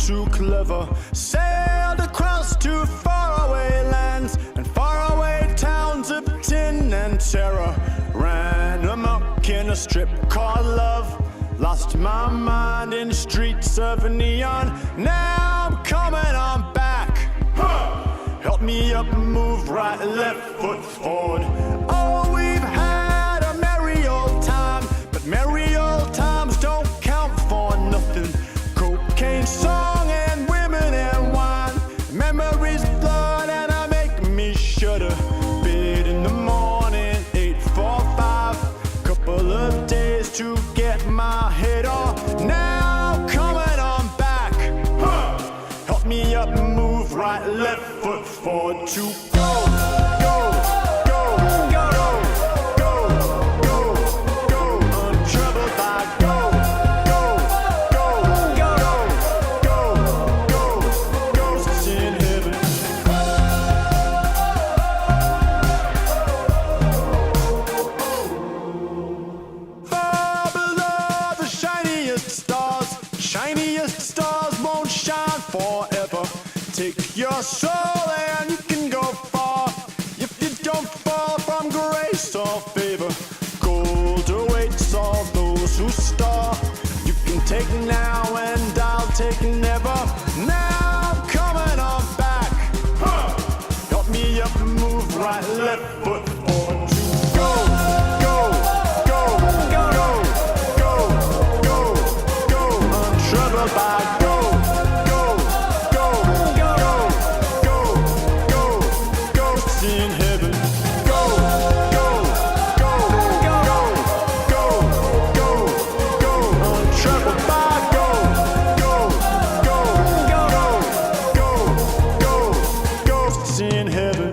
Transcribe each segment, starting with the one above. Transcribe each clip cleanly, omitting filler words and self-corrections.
too clever. Sailed across to faraway lands and faraway towns of tin and terror. Ran amok in a strip called love. Lost my mind in streets of neon. Now I'm coming on back. Help me up, move right, left foot forward. Oh, we've had a merry old time, but merry old times don't count for nothing. Cocaine, song, and women and wine. Memories blood and I make me shudder. Bed in the morning, 8:45. Couple of days to get my head off. Now I'm coming on back. Help me up, move right, left foot forward to go, go, go, go, go, go, go, untroubled by go, go, go, go, go, go, ghosts in heaven. Far below the shiniest stars won't shine forever. Take your soul and you can go far if you don't fall from grace or favor. Gold awaits all those who star. You can take now and I'll take never. Now I'm coming on back. Help me up, move right, left foot forward to go, go, go, go, go, go, go, untroubled by go. In heaven, go, go, go, go, go, go, go, untroubled by go, go, go, go, go, go, ghosts in heaven.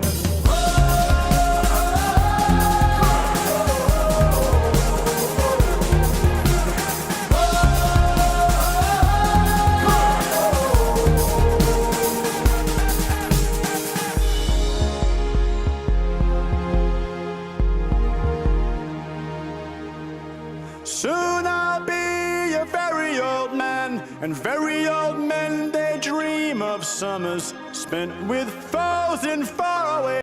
Soon I'll be a very old man, and very old men, they dream of summers spent with foes in faraway